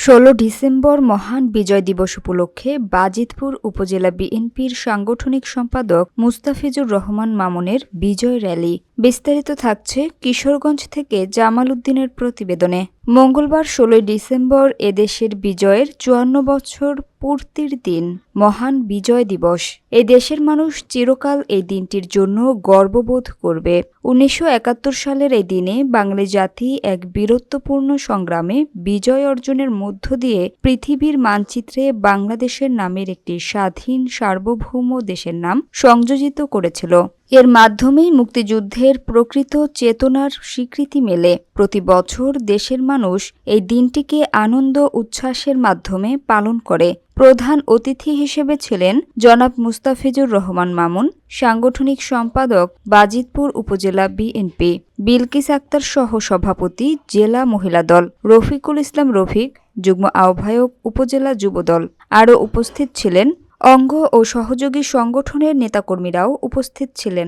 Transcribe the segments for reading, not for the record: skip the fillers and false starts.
16 December মহান বিজয় দিবস উপলক্ষে বাজিতপুর উপজেলা বিএনপির সাংগঠনিক সম্পাদক মুস্তাফিজুর রহমান মামুনের বিজয় র্যালি। বিস্তারিত থাকছে কিশোরগঞ্জ থেকে জামাল উদ্দিনের প্রতিবেদনে। মঙ্গলবার 16 ডিসেম্বর এদেশের বিজয়ের 54 বছর পূর্তির দিন, মহান বিজয় দিবস। এই দেশের মানুষ চিরকাল এই দিনটির জন্য গর্ববোধ করবে। 1971 সালের এই দিনে বাঙালি জাতি এক বীরত্বপূর্ণ সংগ্রামে বিজয় অর্জনের মধ্য দিয়ে পৃথিবীর মানচিত্রে বাংলাদেশের নামের একটি স্বাধীন সার্বভৌম দেশের নাম সংযোজিত করেছিল। এর মাধ্যমেই মুক্তিযুদ্ধের প্রকৃত চেতনার স্বীকৃতি মেলে। প্রতি বছর দেশের মানুষ এই দিনটিকে আনন্দ উচ্ছ্বাসের মাধ্যমে পালন করে। প্রধান অতিথি হিসেবে ছিলেন জনাব মুস্তাফিজুর রহমান মামুন, সাংগঠনিক সম্পাদক বাজিতপুর উপজেলা বিএনপি, বিলকিস আক্তার সহ সভাপতি জেলা মহিলা দল, রফিকুল ইসলাম রফিক, যুগ্ম আহ্বায়ক উপজেলা যুবদল। আরও উপস্থিত ছিলেন অঙ্গ ও সহযোগী সংগঠনের নেতাকর্মীরাও উপস্থিত ছিলেন।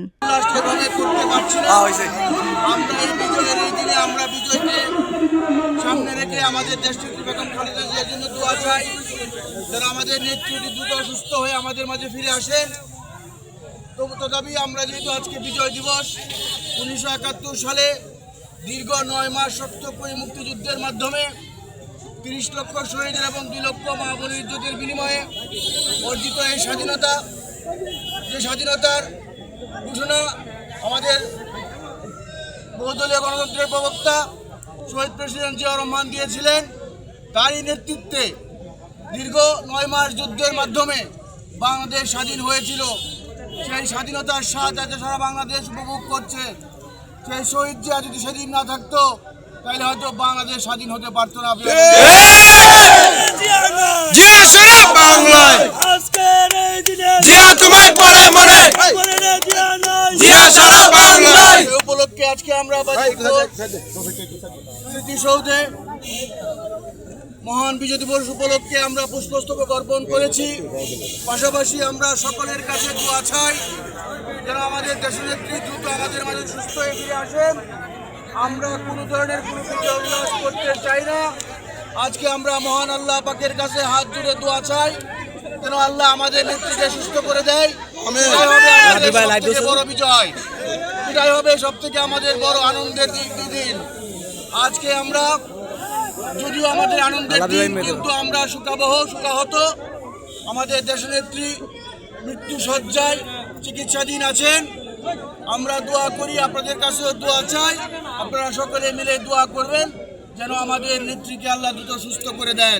সামনে রেখে আমাদের দেশটিকে বেগম খালেদা জিয়ার জন্য দোয়া চাই, যারা আমাদের নেতৃত্ব দ্রুত সুস্থ হয়ে আমাদের মাঝে ফিরে আসেন। তথাপি আমরা যেহেতু আজকে বিজয় দিবস, 1971 সালে দীর্ঘ 9 মাস রক্তক্ষয়ী মুক্তিযুদ্ধের মাধ্যমে 30 লক্ষ শহীদের এবং 2 লক্ষ মা বোনের ইজ্জতের বিনিময়ে অর্জিত এই স্বাধীনতা, যে স্বাধীনতার ঘোষণা আমাদের বহুদলীয় গণতন্ত্রের প্রবক্তা শহীদ প্রেসিডেন্ট জিয়াউর রহমান দিয়েছিলেন, তারই নেতৃত্বে দীর্ঘ 9 মাস যুদ্ধের মাধ্যমে বাংলাদেশ স্বাধীন হয়েছিল। সেই স্বাধীনতার স্বাদ আজ সারা বাংলাদেশ উপভোগ করছে। সেই শহীদ জিয়া যদি সেদিন না থাকতো, তাহলে হয়তো বাংলাদেশ স্বাধীন হতে পারতো না। উপলক্ষে আজকে আমরা স্মৃতিসৌধে মহান বিজয় দিবস উপলক্ষে আমরা পুষ্পস্তবক অর্পণ করেছি। পাশাপাশি আমরা সকলের কাছে দোয়া চাই, যারা আমাদের দেশনেত্রী দ্রুত আমাদের মাঝে সুস্থ হয়ে ফিরে আসেন। আমরা কোনো ধরনের কোনো বিজয় উল্লাস করতে চাই না। আজকে আমরা মহান আল্লাহ পাকের কাছে হাত জুড়ে দোয়া চাই, যেন আল্লাহ আমাদের নেত্রীকে সুস্থ করে দেয়। বড় বিজয়, এটাই হবে সব থেকে আমাদের বড় আনন্দের দিন। আজকে আমরা যদিও আমাদের আনন্দের দিন, কিন্তু আমরা শোকাহত। আমাদের দেশনেত্রী মৃত্যু শয্যায় চিকিৎসাধীন আছেন। আমরা দোয়া করি, আপনাদের কাছেও দোয়া চাই, আপনারা সকলে মিলে দোয়া করবেন যেন আমাদের নেত্রীকে আল্লাহ দ্রুত সুস্থ করে দেন।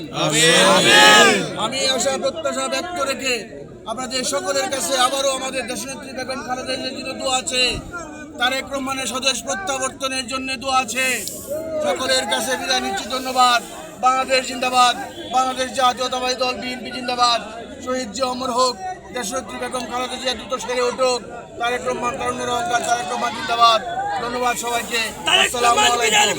আমি আশা প্রত্যাশা ব্যক্ত রেখে আপনাদের সকলের কাছে আবারও আমাদের দেশনেত্রী বেগম খালেদা জিয়ার জন্য দোয়া আছে, তারেক রহমানের স্বদেশ প্রত্যাবর্তনের জন্য দোয়া আছে। সকলের কাছে বিদায় নিচ্ছি, ধন্যবাদ। বাংলাদেশ জিন্দাবাদ, বাংলাদেশ জাতীয়তাবাদী দল বিএনপি জিন্দাবাদ। শহীদ জিয়া অমর হোক, দেশনেত্রী বেগম খালেদা জিয়া দ্রুত সেরে উঠুক। তারেক রহমান তরুণের অহংকার, তারেক রহমান জিন্দাবাদ। ধন্যবাদ সবাইকে। আসসালামু আলাইকুম।